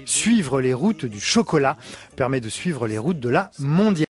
Suivre les routes du chocolat permet de suivre les routes de la mondialisation.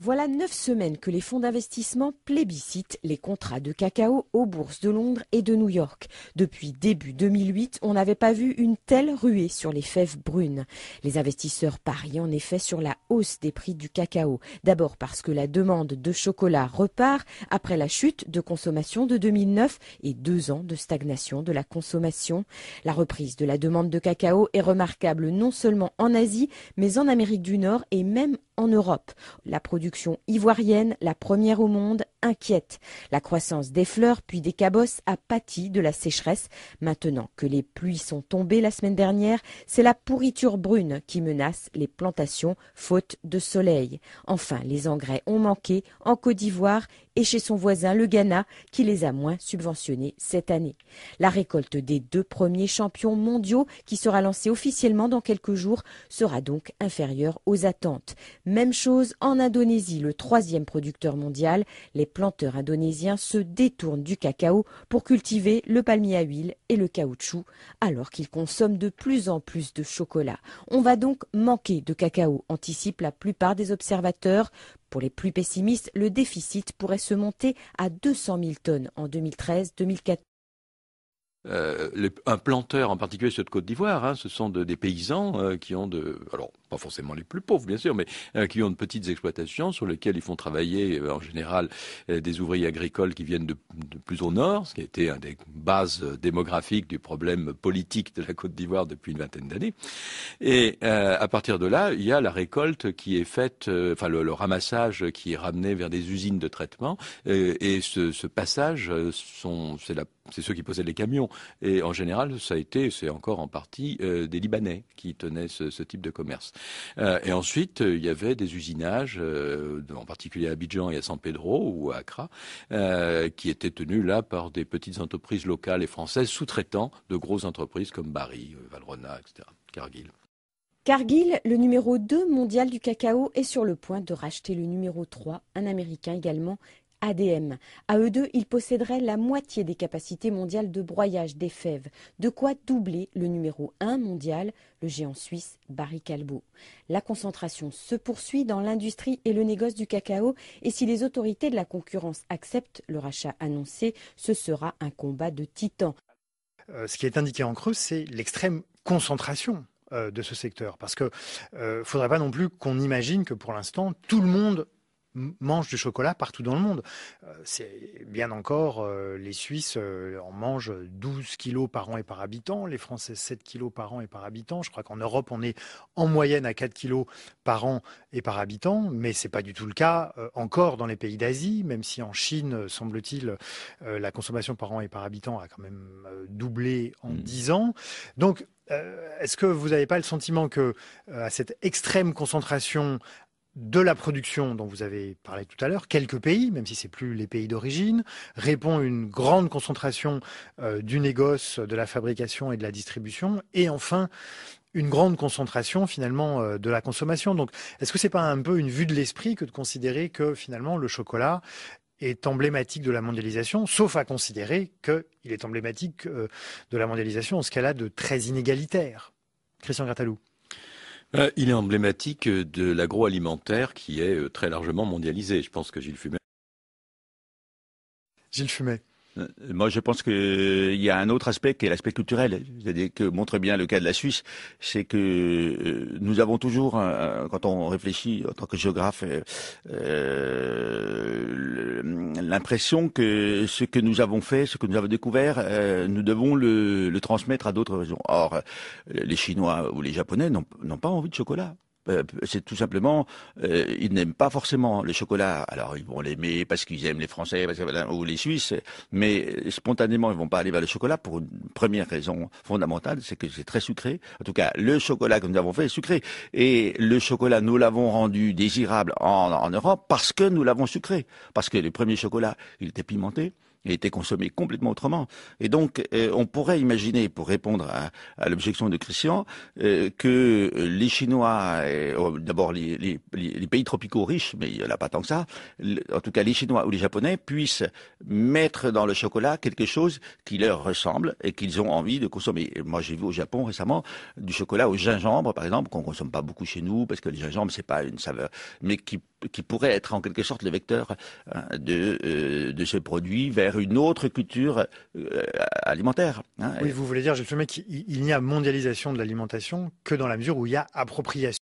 Voilà 9 semaines que les fonds d'investissement plébiscitent les contrats de cacao aux bourses de Londres et de New York. Depuis début 2008, on n'avait pas vu une telle ruée sur les fèves brunes. Les investisseurs parient en effet sur la hausse des prix du cacao. D'abord parce que la demande de chocolat repart après la chute de consommation de 2009 et 2 ans de stagnation de la consommation. La reprise de la demande de cacao est remarquable non seulement en Asie, mais en Amérique du Nord et même en Europe. La production ivoirienne, la première au monde, inquiète. La croissance des fleurs puis des cabosses a pâti de la sécheresse. Maintenant que les pluies sont tombées la semaine dernière, c'est la pourriture brune qui menace les plantations faute de soleil. Enfin, les engrais ont manqué en Côte d'Ivoire et chez son voisin le Ghana qui les a moins subventionnés cette année. La récolte des 2 premiers champions mondiaux qui sera lancée officiellement dans quelques jours sera donc inférieure aux attentes. Même chose en Indonésie, le 3e producteur mondial. Les planteurs indonésiens se détournent du cacao pour cultiver le palmier à huile et le caoutchouc alors qu'ils consomment de plus en plus de chocolat. On va donc manquer de cacao, anticipent la plupart des observateurs. Pour les plus pessimistes, le déficit pourrait se monter à 200 000 tonnes en 2013-2014. Un planteur, en particulier ceux de Côte d'Ivoire, ce sont des paysans qui ont alors pas forcément les plus pauvres bien sûr, mais qui ont de petites exploitations sur lesquelles ils font travailler en général des ouvriers agricoles qui viennent de plus au nord, ce qui a été un des bases démographiques du problème politique de la Côte d'Ivoire depuis une vingtaine d'années. Et à partir de là, il y a la récolte qui est faite, le ramassage qui est ramené vers des usines de traitement, et ce passage, c'est ceux qui possèdent les camions. Et en général, c'est encore en partie des Libanais qui tenaient ce type de commerce. Et ensuite, il y avait des usinages, en particulier à Abidjan et à San Pedro ou à Accra, qui étaient tenus là par des petites entreprises locales et françaises sous-traitant de grosses entreprises comme Barry, Valrhona, etc., Cargill. Cargill, le numéro 2 mondial du cacao, est sur le point de racheter le numéro 3, un Américain également, ADM. À eux deux, ils posséderaient la moitié des capacités mondiales de broyage des fèves, de quoi doubler le numéro 1 mondial, le géant suisse Barry Callebaut. La concentration se poursuit dans l'industrie et le négoce du cacao, et si les autorités de la concurrence acceptent le rachat annoncé, ce sera un combat de titans. Ce qui est indiqué en creux, c'est l'extrême concentration de ce secteur. Parce que faudrait pas non plus qu'on imagine que pour l'instant, tout le monde mange du chocolat partout dans le monde. C'est bien encore, les Suisses en mangent 12 kilos par an et par habitant, les Français 7 kilos par an et par habitant. Je crois qu'en Europe, on est en moyenne à 4 kilos par an et par habitant, mais c'est pas du tout le cas encore dans les pays d'Asie, même si en Chine, semble-t-il, la consommation par an et par habitant a quand même doublé en 10 ans. Donc, est-ce que vous n'avez pas le sentiment que à cette extrême concentration de la production dont vous avez parlé tout à l'heure, quelques pays, même si c'est plus les pays d'origine, répond une grande concentration du négoce, de la fabrication et de la distribution, et enfin une grande concentration finalement de la consommation. Donc, est-ce que c'est pas un peu une vue de l'esprit que de considérer que finalement le chocolat est emblématique de la mondialisation, sauf à considérer qu'il est emblématique de la mondialisation en ce cas-là de très inégalitaire? Christian Grattalou. Il est emblématique de l'agroalimentaire qui est très largement mondialisé. Je pense que Gilles Fumet. Gilles Fumet. Moi, je pense qu'il y a un autre aspect qui est l'aspect culturel, c'est-à-dire que montre bien le cas de la Suisse, c'est que nous avons toujours, quand on réfléchit en tant que géographe, l'impression que ce que nous avons fait, ce que nous avons découvert, nous devons le transmettre à d'autres régions. Or, les Chinois ou les Japonais n'ont pas envie de chocolat. C'est tout simplement, ils n'aiment pas forcément le chocolat. Alors ils vont l'aimer parce qu'ils aiment les Français ou les Suisses, mais spontanément ils vont pas aller vers le chocolat pour une première raison fondamentale, c'est que c'est très sucré. En tout cas, le chocolat que nous avons fait est sucré. Et le chocolat, nous l'avons rendu désirable en Europe parce que nous l'avons sucré. Parce que le premier chocolat, il était pimenté. et était consommé complètement autrement. Et donc, on pourrait imaginer, pour répondre à l'objection de Christian, que les Chinois, d'abord les pays tropicaux riches, mais il n'y en a pas tant que ça, en tout cas les Chinois ou les Japonais, puissent mettre dans le chocolat quelque chose qui leur ressemble et qu'ils ont envie de consommer. Et moi, j'ai vu au Japon récemment du chocolat au gingembre, par exemple, qu'on consomme pas beaucoup chez nous, parce que le gingembre, c'est pas une saveur, mais qui pourrait être en quelque sorte le vecteur de ce produit vers une autre culture alimentaire. Oui, vous voulez dire, Gilles Feumet, qu'il n'y a mondialisation de l'alimentation que dans la mesure où il y a appropriation